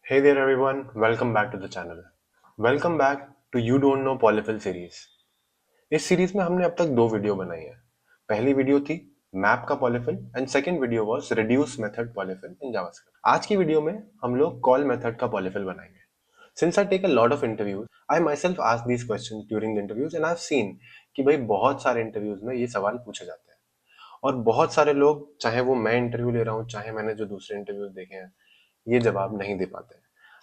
Hey there everyone, welcome back to the channel. Welcome back to You Don't Know Polyfill series. इस series में हमने अब तक दो वीडियो बनाई है. पहली वीडियो थी मैप का polyfill and second video was reduce method polyfill in JavaScript. आज की वीडियो में हम लोग कॉल मेथड का पॉलीफिल बनाएंगे. Since I take a lot of interviews, I myself ask these questions during the interviews and I've seen कि भाई बहुत सारे इंटरव्यूज में ये सवाल पूछे जाते हैं और बहुत सारे लोग, चाहे वो मैं इंटरव्यू ले रहा हूँ चाहे मैंने जो दूसरे इंटरव्यूज देखे हैं, ये जवाब नहीं दे पाते.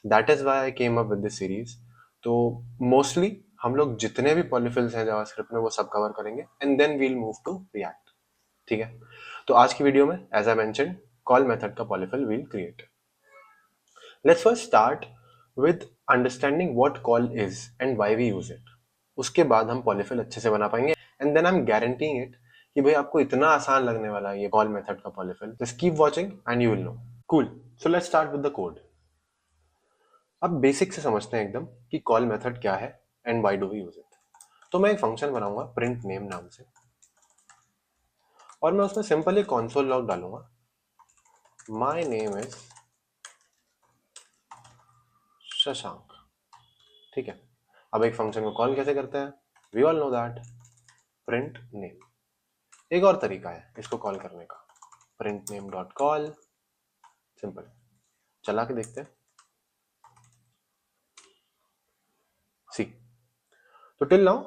That is why I came up with this series. तो मोस्टली हम लोग जितने भी पॉलीफिल्स हैं जावास्क्रिप्ट में वो सब कवर करेंगे and then we'll move to React. ठीक है. तो आज की वीडियो में as I mention call method का polyfill we'll create. Let's first start with understanding what call is and why we use it. उसके बाद हम पॉलीफिल अच्छे से बना पाएंगे and then I am guaranteeing it कि भाई आपको इतना आसान लगने वाला है ये कॉल मेथड का polyfill. Just keep watching and you will know. Cool. So let's start with the code. अब बेसिक से समझते हैं एकदम कि कॉल मेथड क्या है and why do we use it. तो मैं एक फंक्शन बनाऊंगा प्रिंट नेम नाम से और मैं उसमें सिंपल एक कॉन्सोल लॉग डालूंगा. My name is Shashank. ठीक है. अब एक फंक्शन को कॉल कैसे करते हैं? We all know that. Print name. एक और तरीका है इसको कॉल करने का. Print name dot call. Simple. चला के देखते हैं. सी. तो टिल नाउ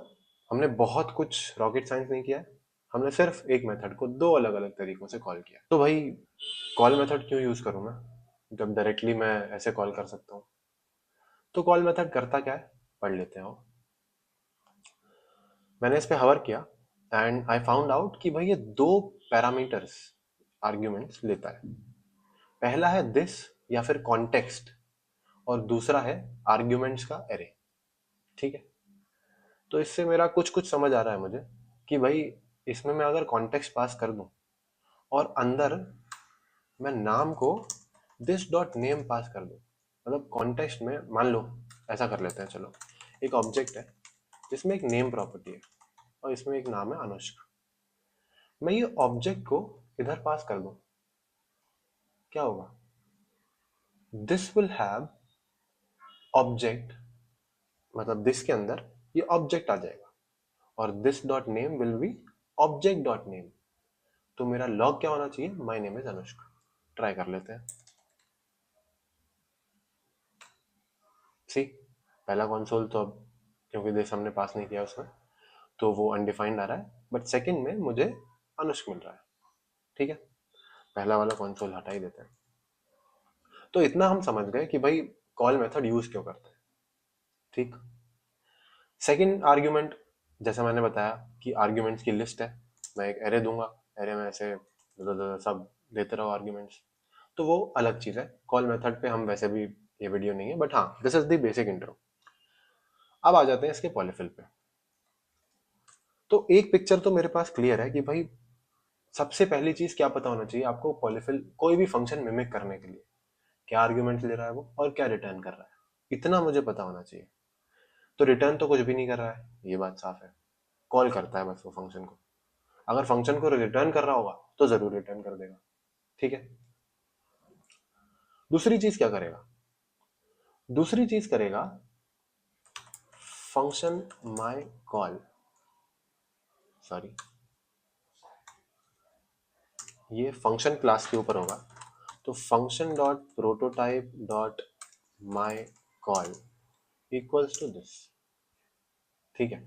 हमने बहुत कुछ रॉकेट साइंस नहीं किया है. हमने सिर्फ एक मेथड को दो अलग अलग तरीकों से कॉल किया. तो भाई कॉल मेथड क्यों यूज करूं मैं जब डायरेक्टली मैं ऐसे कॉल कर सकता हूं? तो कॉल मेथड करता क्या है पढ़ लेते हैं. मैंने इस पे हवर किया एंड आई फाउंड आउट कि भाई ये दो पैरामीटर्स आर्ग्यूमेंट्स लेता है. पहला है दिस या फिर कॉन्टेक्स्ट और दूसरा है आर्ग्यूमेंट्स का एरे. ठीक है. तो इससे मेरा कुछ कुछ समझ आ रहा है मुझे कि भाई इसमें मैं अगर कॉन्टेक्स्ट पास कर दूं और अंदर मैं नाम को दिस डॉट नेम पास कर दूं, मतलब कॉन्टेक्स्ट में मान लो ऐसा कर लेते हैं. चलो एक ऑब्जेक्ट है जिसमें एक नेम प्रॉपर्टी है और इसमें एक नाम है अनुष्क. मैं ये ऑब्जेक्ट को इधर पास कर दूं, क्या होगा? दिस विल हैव ऑब्जेक्ट, मतलब दिस के अंदर ये ऑब्जेक्ट आ जाएगा और this dot name will be object dot name. तो मेरा लॉग क्या होना चाहिए? My name is Anushka. Try कर लेते हैं. सी. पहला कंसोल तो अब क्योंकि दिस हमने पास नहीं किया उसमें तो वो अनडिफाइंड आ रहा है, बट सेकंड में मुझे अनुष्क मिल रहा है. ठीक है. पहला वाला कंसोल हटा ही देते हैं. तो इतना हम समझ गए कि भाई कॉल मेथड यूज क्यों करते हैं. ठीक. सेकंड आर्ग्यूमेंट, जैसा मैंने बताया कि आर्ग्यूमेंट्स की लिस्ट है. मैं एक एरे दूंगा, एरे में ऐसे सब देते रहो आर्ग्यूमेंट्स. तो वो अलग चीज है. कॉल मेथड पे हम वैसे भी, ये वीडियो नहीं है, बट हाँ this is the basic intro. अब आ जाते हैं इसके पॉलीफिल पे. तो एक पिक्चर तो मेरे पास क्लियर है कि भाई सबसे पहली चीज क्या पता होना चाहिए आपको पॉलीफिल कोई भी फंक्शन मिमिक करने के लिए. क्या आर्ग्यूमेंट ले रहा है वो और क्या रिटर्न कर रहा है, इतना मुझे पता होना चाहिए. तो रिटर्न तो कुछ भी नहीं कर रहा है, ये बात साफ है. कॉल करता है बस वो फंक्शन को. अगर फंक्शन को रिटर्न कर रहा होगा तो जरूर रिटर्न कर देगा. ठीक है. दूसरी चीज क्या करेगा? दूसरी चीज करेगा फंक्शन माय कॉल, सॉरी ये फंक्शन क्लास के ऊपर होगा. तो function dot prototype dot my call equals to this. ठीक है.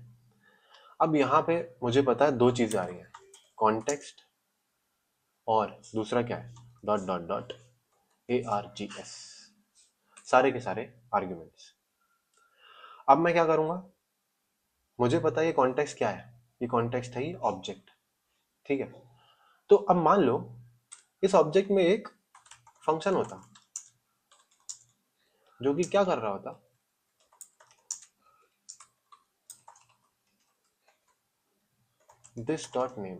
अब यहां पे मुझे पता है दो चीजें आ रही हैं, कॉन्टेक्स्ट और दूसरा क्या है, डॉट डॉट डॉट ARGS. सारे के सारे आर्ग्यूमेंट्स. अब मैं क्या करूंगा? मुझे पता है ये कॉन्टेक्स्ट क्या है. ये कॉन्टेक्स्ट है ये ऑब्जेक्ट. ठीक है. तो अब मान लो इस ऑब्जेक्ट में एक फंक्शन होता जो कि क्या कर रहा होता, दिस डॉट नेम.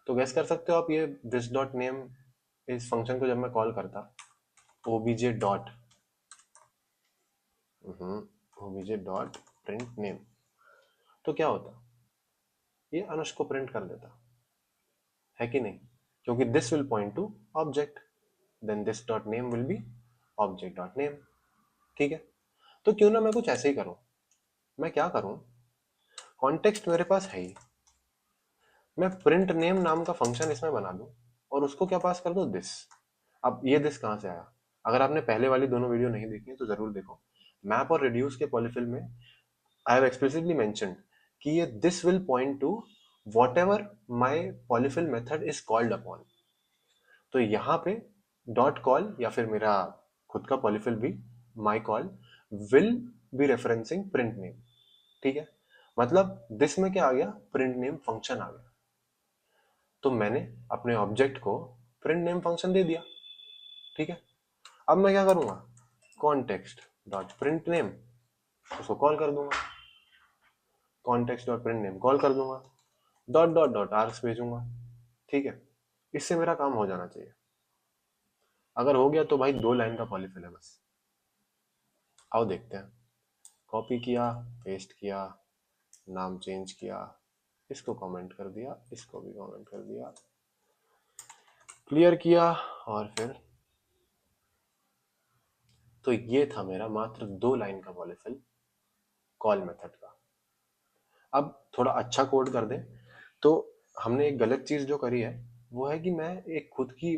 तो गैस कर सकते हो आप ये दिस डॉट नेम इस फंक्शन को जब मैं कॉल करता OBJ dot OBJ dot print name, तो क्या होता? ये अनुष को प्रिंट कर देता है कि नहीं? क्योंकि this will point to object, then this dot name will be object dot name. ठीक है, तो क्यों ना मैं कुछ ऐसे ही करूं, मैं क्या करूं, कॉन्टेक्स्ट मेरे पास है ही, मैं प्रिंट नेम नाम का फंक्शन इसमें बना दूं और उसको क्या पास कर दूं, दिस। अब ये दिस कहां से आया, अगर आपने पहले वाली दोनों वीडियो नहीं देखी है तो जरूर देखो। मैप और रिड्यूस के पॉलीफिल में आई हैव एक्सप्लिसिटली मेंशन्ड कि ये this will point to what ever my polyfill method is called upon. तो यहाँ पे डॉट कॉल या फिर मेरा खुद का पॉलीफिल भी my call will be referencing print name. ठीक है, मतलब दिस में क्या आ गया, प्रिंट नेम फंक्शन आ गया। तो मैंने अपने ऑब्जेक्ट को प्रिंट नेम फंक्शन दे दिया। ठीक है, अब मैं क्या करूंगा, कॉन्टेक्स्ट डॉट प्रिंट नेम उसको कॉल कर दूंगा, context dot print name call कर दूंगा, डॉट डॉट डॉट आर्क्स भेजूंगा। ठीक है, इससे मेरा काम हो जाना चाहिए। अगर हो गया तो भाई 2 लाइन का पॉलीफिल है बस। आओ देखते हैं, कॉपी किया, पेस्ट किया, नाम चेंज किया, इसको कमेंट कर दिया, इसको भी कमेंट कर दिया, क्लियर किया, और फिर तो ये था मेरा मात्र 2 लाइन का पॉलीफिल कॉल मेथड का। अब थोड़ा अच्छा कोड कर दें तो हमने एक गलत चीज जो करी है वो है कि मैं एक खुद की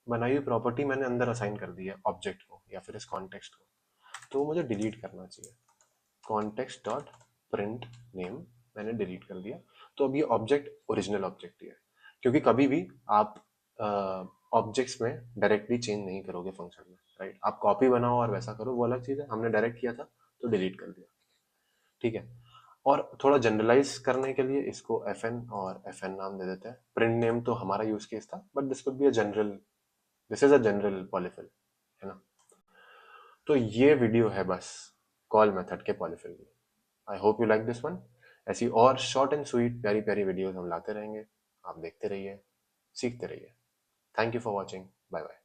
बनाई हुई प्रॉपर्टी मैंने अंदर असाइन कर दी है ऑब्जेक्ट को या फिर इस कॉन्टेक्स्ट को, तो वो मुझे डिलीट करना चाहिए। कॉन्टेक्स्ट डॉट प्रिंट नेम मैंने डिलीट कर दिया, तो अब ये ऑब्जेक्ट ओरिजिनल ऑब्जेक्ट ही है, क्योंकि कभी भी आप ऑब्जेक्ट्स में डायरेक्टली चेंज नहीं करोगे फंक्शन में, राइट। आप कॉपी बनाओ और वैसा करो वो अलग चीज है, हमने डायरेक्ट किया था तो डिलीट कर दिया। ठीक है, और थोड़ा जनरलाइज करने के लिए इसको एफ एन और एफ एन नाम दे देते हैं। प्रिंट नेम तो हमारा यूज केस था, but this could be a general, this is a general polyfill, है ना। तो ये वीडियो है बस कॉल मेथड के पॉलीफिल की। I hope you like this one. ऐसी और शॉर्ट एंड स्वीट प्यारी प्यारी वीडियोस हम लाते रहेंगे, आप देखते रहिए, सीखते रहिए। Thank you for watching, bye bye.